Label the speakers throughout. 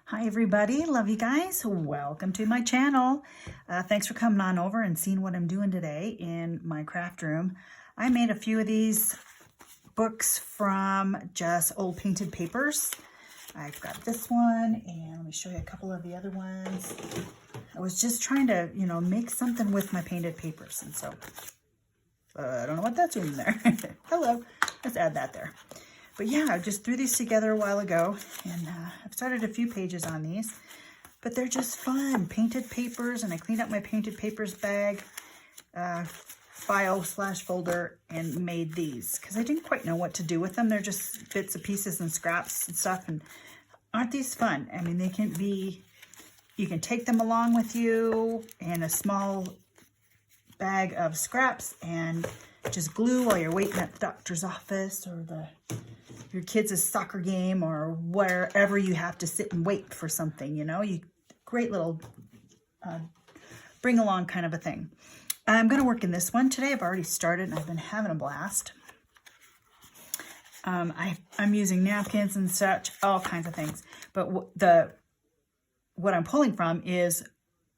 Speaker 1: Hi everybody, love you guys. Welcome to my channel. Thanks for coming on over and seeing what I'm doing today in my craft room. I made a few of these books from just old painted papers. I've got this one, and let me show you a couple of the other ones. I was just trying to, make something with my painted papers, and so I don't know what that's doing there. Hello, let's add that there. But yeah, I just threw these together a while ago, and I've started a few pages on these, but they're just fun. Painted papers, and I cleaned up my painted papers bag, file/folder, and made these, because I didn't quite know what to do with them. They're just bits and pieces and scraps and stuff, and aren't these fun? I mean, they can be, you can take them along with you in a small bag of scraps and just glue while you're waiting at the doctor's office or your kids' soccer game or wherever you have to sit and wait for something, great little bring along kind of a thing. I'm going to work in this one today. I've already started and I've been having a blast. I'm using napkins and such, all kinds of things. But what I'm pulling from is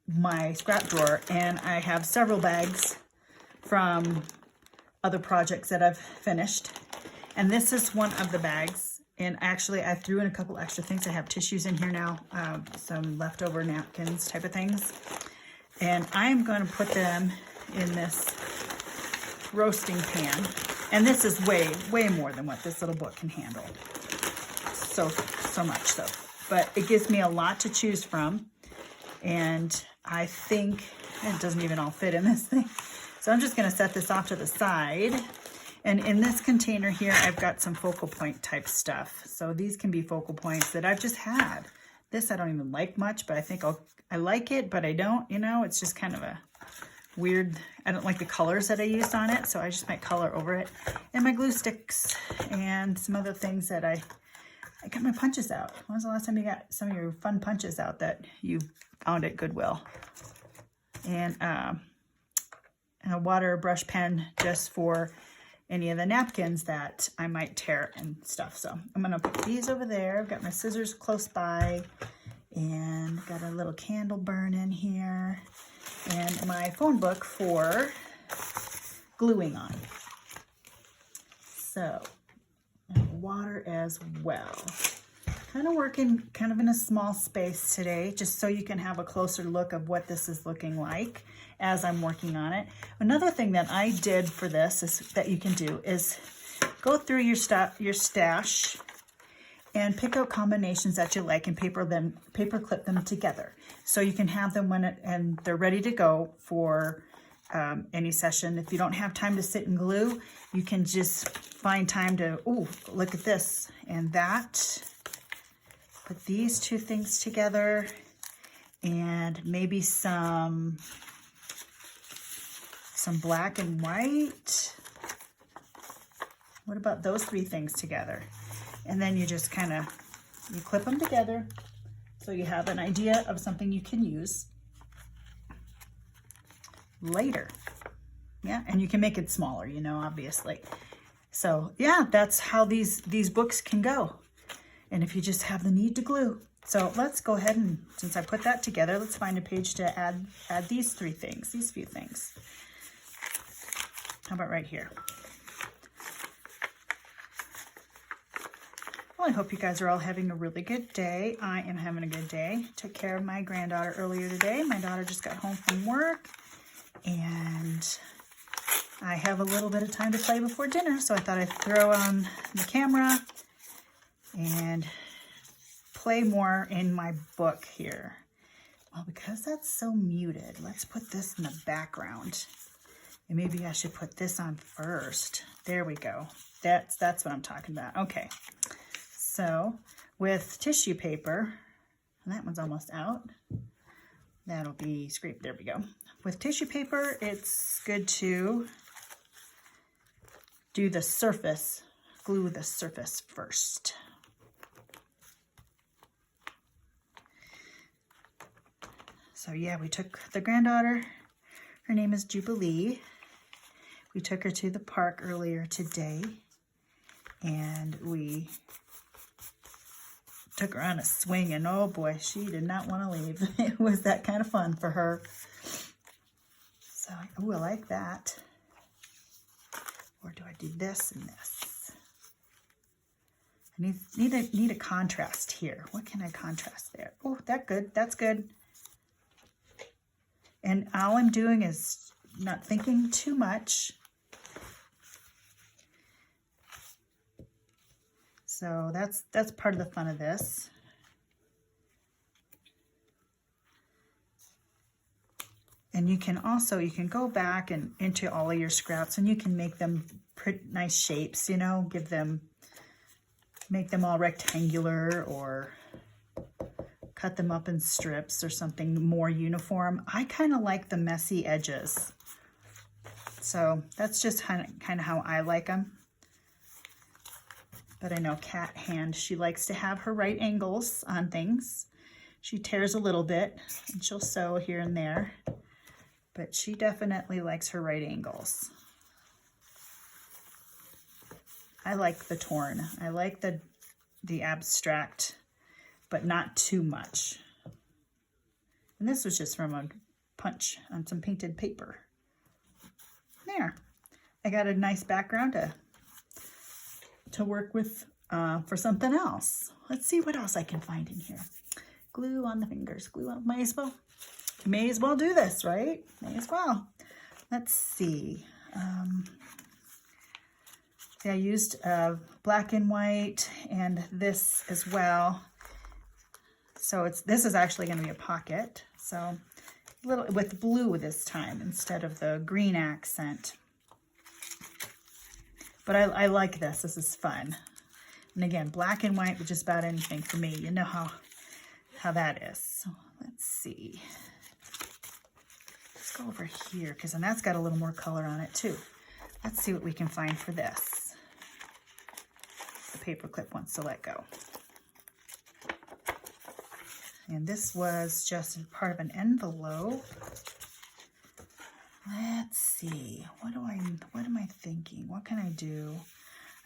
Speaker 1: my scrap drawer, and I have several bags from other projects that I've finished. And this is one of the bags. And actually, I threw in a couple extra things. I have tissues in here now, some leftover napkins type of things. And I'm going to put them in this roasting pan. And this is way, way more than what this little book can handle. So much so. But it gives me a lot to choose from. And I think it doesn't even all fit in this thing. So I'm just going to set this off to the side. And in this container here, I've got some focal point type stuff. So these can be focal points that I've just had. This I don't even like much, but I think I like it, but I don't, it's just kind of a weird, I don't like the colors that I used on it, so I just might color over it. And my glue sticks and some other things that I got my punches out. When was the last time you got some of your fun punches out that you found at Goodwill? And a water brush pen just for any of the napkins that I might tear and stuff. So I'm gonna put these over there. I've got my scissors close by and got a little candle burn in here and my phone book for gluing on. So, and water as well. Kind of working kind of in a small space today, just so you can have a closer look of what this is looking like as I'm working on it. Another thing that I did for this is that you can do is go through your stash and pick out combinations that you like and paper clip them together, so you can have them and they're ready to go for any session. If you don't have time to sit and glue, you can just find time to, look at this and that. Put these two things together and maybe some black and white. What about those three things together? And then you just you clip them together so you have an idea of something you can use later. Yeah, and you can make it smaller, obviously. So yeah, that's how these books can go. And if you just have the need to glue. So let's go ahead and, since I put that together, let's find a page to add these few things. How about right here? Well, I hope you guys are all having a really good day. I am having a good day. Took care of my granddaughter earlier today. My daughter just got home from work, and I have a little bit of time to play before dinner, so I thought I'd throw on the camera and play more in my book here. Well, because that's so muted, let's put this in the background. And maybe I should put this on first. There we go. That's what I'm talking about. Okay. So with tissue paper, and that one's almost out. That'll be scraped. There we go. With tissue paper, it's good to do the surface, glue the surface first. So yeah, we took the granddaughter, her name is Jubilee. We took her to the park earlier today, and we took her on a swing, and oh boy, she did not want to leave. It was that kind of fun for her. So, oh, I like that. Or do I do this and this? I need a contrast here. What can I contrast there? Oh, that's good. That's good. And all I'm doing is not thinking too much. So that's part of the fun of this. And you can go back and into all of your scraps, and you can make them pretty nice shapes, you know, make them all rectangular, or cut them up in strips or something more uniform. I kind of like the messy edges. So that's just kind of how I like them. But I know Cat Hand, she likes to have her right angles on things. She tears a little bit, and she'll sew here and there. But she definitely likes her right angles. I like the torn. I like the abstract, but not too much. And this was just from a punch on some painted paper. There. I got a nice background to work with for something else. Let's see what else I can find in here. Glue on the fingers. Glue on. May as well do this, right? May as well. Let's see. I used black and white and this as well. So this is actually going to be a pocket. So a little with blue this time instead of the green accent. But I like this. This is fun. And again, black and white with just about anything for me. You know how that is. So let's see. Let's go over here, because then that's got a little more color on it too. Let's see what we can find for this. The paper clip wants to let go. And this was just part of an envelope. Let's see. What am I thinking? What can I do?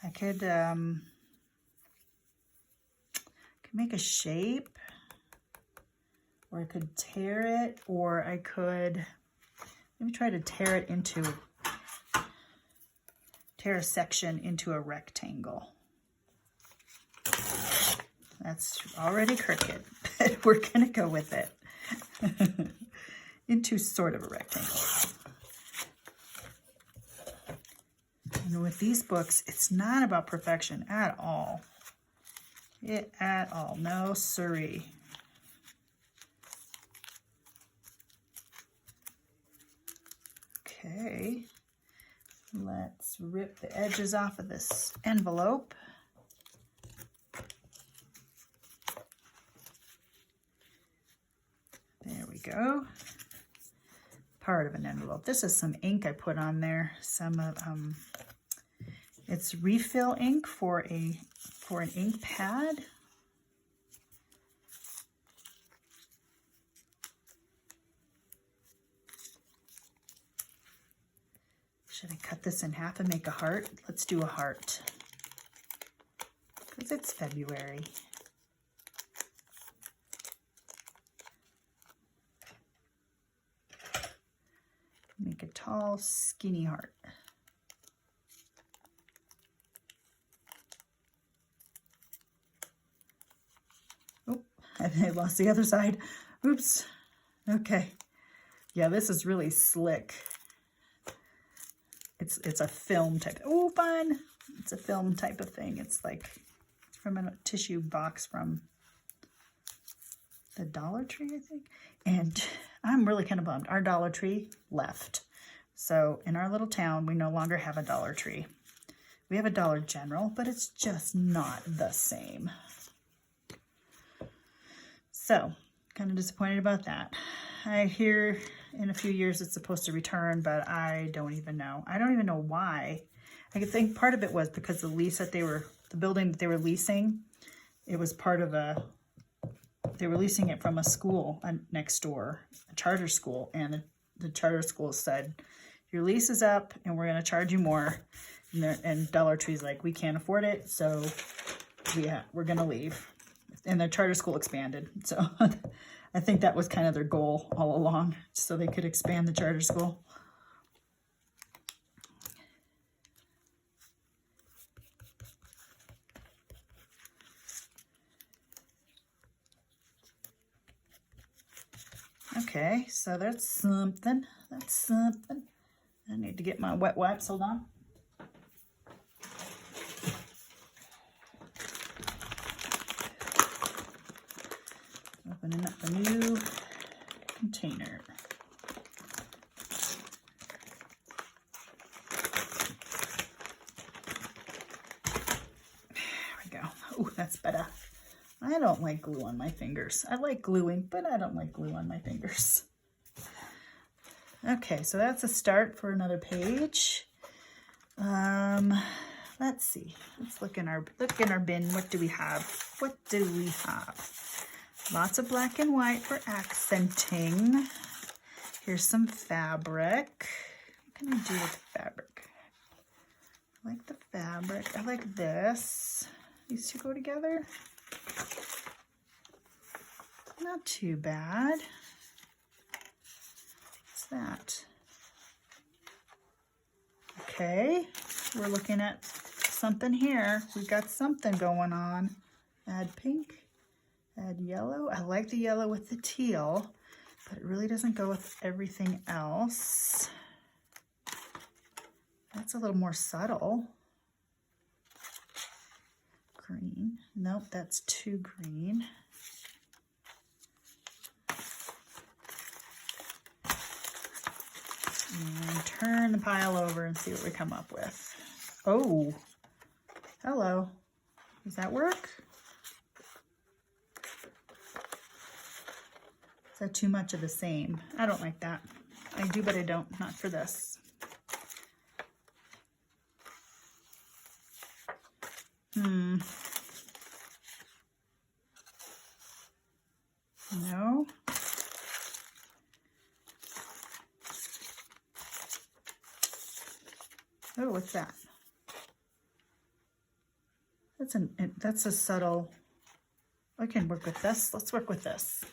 Speaker 1: I could make a shape, or I could tear it, or I could maybe try to tear a section into a rectangle. That's already crooked, but we're gonna go with it. Into sort of a rectangle. And with these books, it's not about perfection at all. No siree. Okay, let's rip the edges off of this envelope. There we go. Part of an envelope. This is some ink I put on there. It's refill ink for an ink pad. Should I cut this in half and make a heart? Let's do a heart, because it's February. Make a tall, skinny heart. Oh, I lost the other side. Oops. Okay. Yeah, this is really slick. It's a film type. Oh, fun! It's a film type of thing. It's from a tissue box from the Dollar Tree, I think. And I'm really kind of bummed. Our Dollar Tree left. So in our little town, we no longer have a Dollar Tree. We have a Dollar General, but it's just not the same. So, kind of disappointed about that. I hear in a few years it's supposed to return, but I don't even know. I don't even know why. I could think part of it was because the lease that the building that they were leasing, it was part of they were leasing it from a school next door, a charter school, and the charter school said, your lease is up and we're going to charge you more. And Dollar Tree's like, we can't afford it, so we're going to leave. and their charter school expanded. So I think that was kind of their goal all along, so they could expand the charter school. Okay, so that's something. That's something. I need to get my wet wipes. Hold on. Opening up a new container. There we go. Oh, that's better. I don't like glue on my fingers. I like gluing, but I don't like glue on my fingers. Okay, so that's a start for another page. Let's see. Let's look in our bin. What do we have? What do we have? Lots of black and white for accenting. Here's some fabric. What can I do with fabric? I like the fabric. I like this. These two go together. Not too bad. What's that? Okay, we're looking at something here. We've got something going on. Add pink, add yellow. I like the yellow with the teal, but it really doesn't go with everything else. That's a little more subtle. Green. Nope, that's too green. And turn the pile over and see what we come up with. Oh, hello. Does that work? Is that too much of the same? I don't like that. I do, but I don't. Not for this. No. Oh, what's that? That's a subtle. I can work with this. Let's work with this.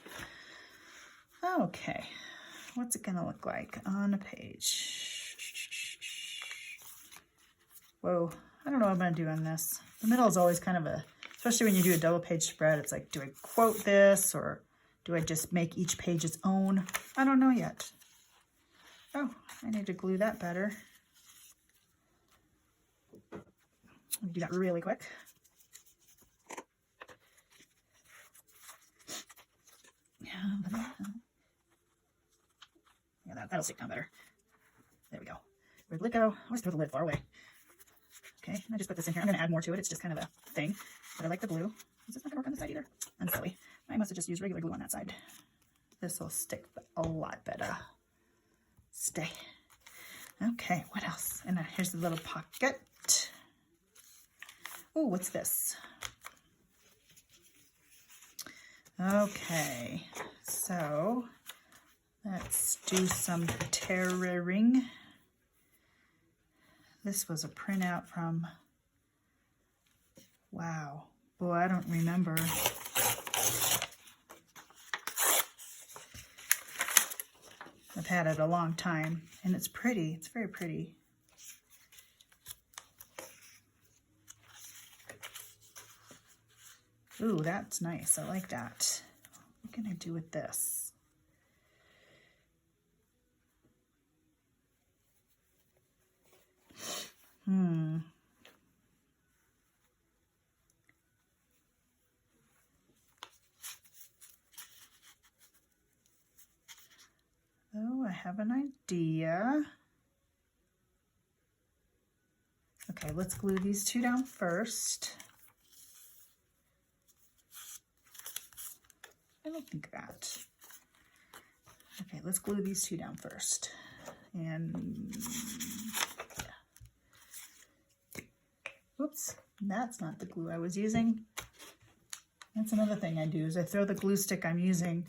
Speaker 1: Okay, what's it gonna look like on a page? Whoa, I don't know what I'm gonna do on this. The middle is always kind of a, especially when you do a double page spread, it's like, do I quote this or do I just make each page its own? I don't know yet. Oh, I need to glue that better. I'll do that really quick. Yeah, that'll stick down better. There we go. Where'd the lid go? I always throw the lid far away. Okay, and I just put this in here. I'm going to add more to it. It's just kind of a thing. But I like the glue. Is this not going to work on this side either? I'm silly. I must have just used regular glue on that side. This will stick a lot better. Stay. Okay, what else? And here's the little pocket. Oh, what's this? Okay, so let's do some tearing. This was a printout from, wow, boy, I don't remember. I've had it a long time, and it's pretty. It's very pretty. Ooh, that's nice. I like that. What can I do with this? Oh, I have an idea. Okay, let's glue these two down first. I don't think that. Okay, let's glue these two down first. And whoops, that's not the glue I was using. That's another thing I do is I throw the glue stick I'm using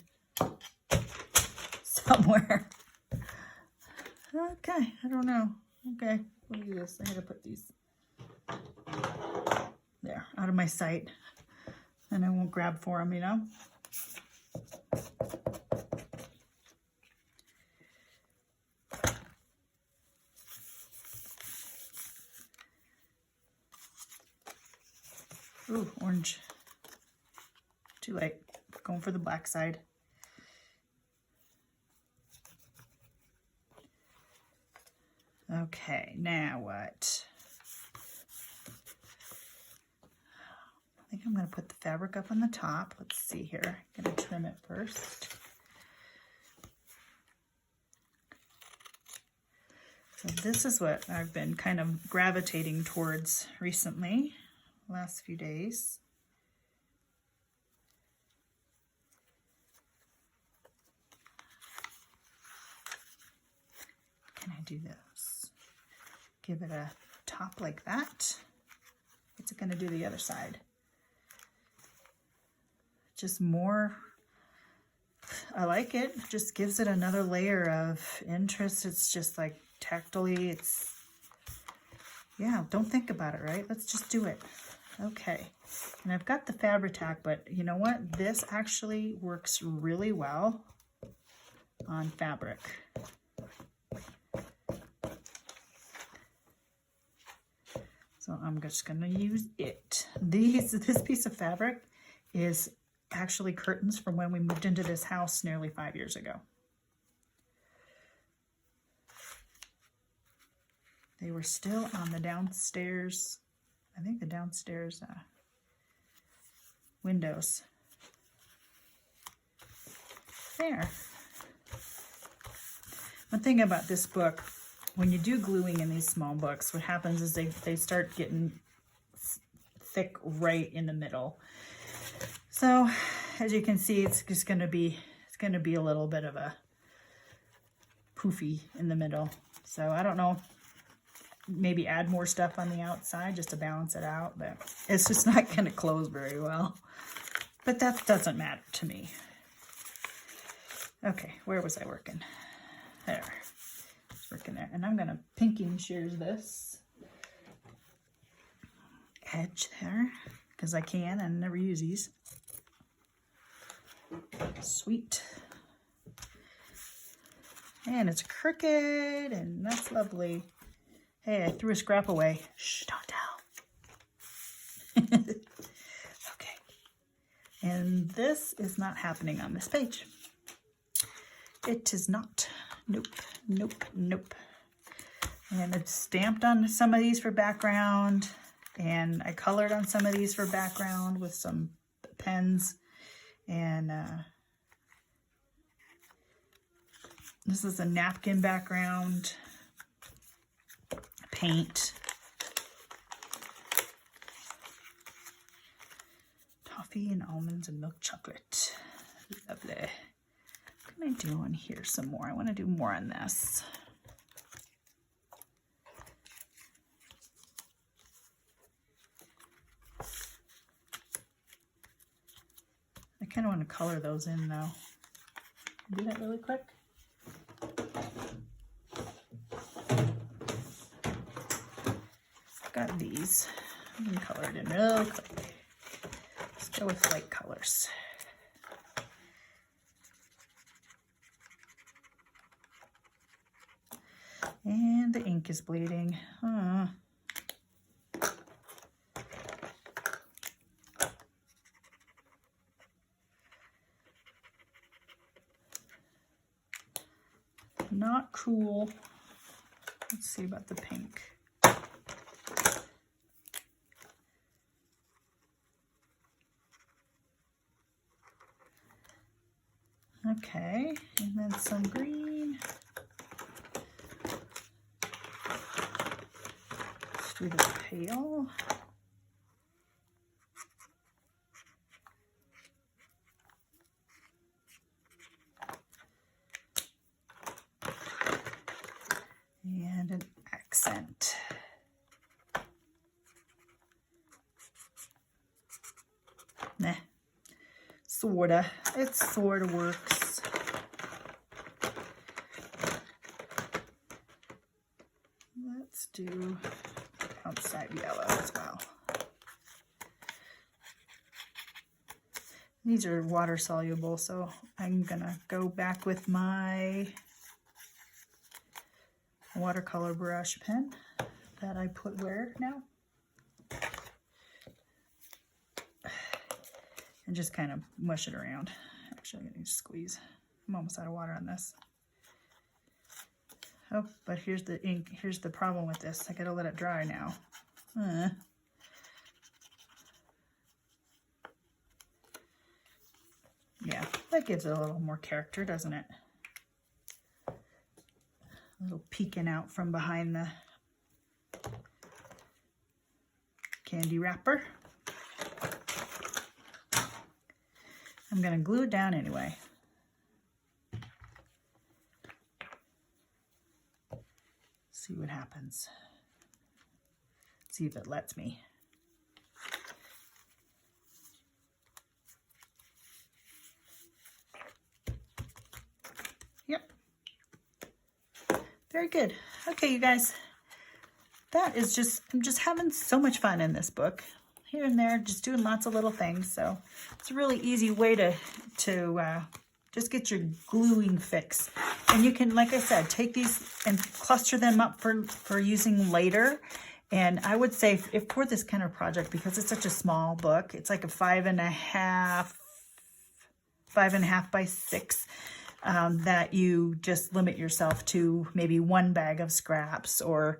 Speaker 1: somewhere. Okay, I don't know. Okay, we'll do this. I gotta put these there out of my sight. and I won't grab for them, you know. Ooh, orange. Too late. Going for the black side. Okay, now what? I think I'm going to put the fabric up on the top. Let's see here. I'm going to trim it first. So this is what I've been kind of gravitating towards recently, last few days. Can I do this? Give it a top like that. What's it going to do the other side? Just more, I like it. Just gives it another layer of interest. It's just like tactily, it's, yeah, don't think about it, right? Let's just do it. Okay, and I've got the Fabri-Tac, but you know what? This actually works really well on fabric. So I'm just gonna use it. This piece of fabric is actually curtains from when we moved into this house nearly 5 years ago. They were still on the downstairs, I think the downstairs windows. There. One thing about this book, when you do gluing in these small books, what happens is they start getting thick right in the middle. So as you can see, it's just going to be a little bit of a poofy in the middle. So I don't know, maybe add more stuff on the outside just to balance it out, but it's just not going to close very well. But that doesn't matter to me. Okay, where was I working? There. It's working there. And I'm going to pinking shears this edge there because I can and never use these. Sweet. And it's crooked, and that's lovely. Hey, I threw a scrap away. Shh, don't tell. Okay. And this is not happening on this page. It is not. Nope, nope, nope. And it's stamped on some of these for background, and I colored on some of these for background with some pens. And this is a napkin background, paint, toffee and almonds and milk chocolate. Lovely. What can I do on here some more? I want to do more on this. I kind of want to color those in though. Do that really quick. I've got these. I'm going to color it in real quick. Let's go with light colors. And the ink is bleeding. Not cool. Let's see about the pink. Okay, and then some green. Let's do the pale. And an accent. Nah, sorta. It sorta works. Let's do outside yellow as well. These are water soluble, so I'm gonna go back with my watercolor brush pen that I put where now? And just kind of mush it around. Actually, I'm gonna squeeze. I'm almost out of water on this. Oh, but here's the ink. Here's the problem with this. I gotta let it dry now. Yeah, that gives it a little more character, doesn't it? A little peeking out from behind the candy wrapper. I'm gonna glue it down anyway. See what happens. See if it lets me. Yep. Very good. Okay, you guys. That is just, I'm just having so much fun in this book. Here and there, just doing lots of little things. So it's a really easy way to just get your gluing fix. And you can, like I said, take these and cluster them up for using later. And I would say if for this kind of project, because it's such a small book, it's like a 5.5 by 6, that you just limit yourself to maybe one bag of scraps or,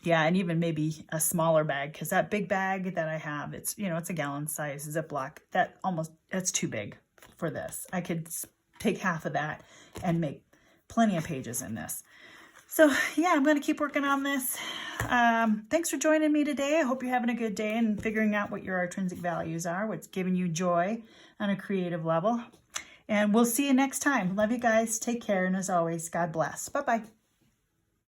Speaker 1: yeah, and even maybe a smaller bag, because that big bag that I have, it's, you know, it's a gallon size Ziploc. That's too big for this. I could take half of that and make plenty of pages in this. So yeah, I'm going to keep working on this. Thanks for joining me today. I hope you're having a good day and figuring out what your intrinsic values are, what's giving you joy on a creative level. And we'll see you next time. Love you guys. Take care. And as always, God bless. Bye-bye.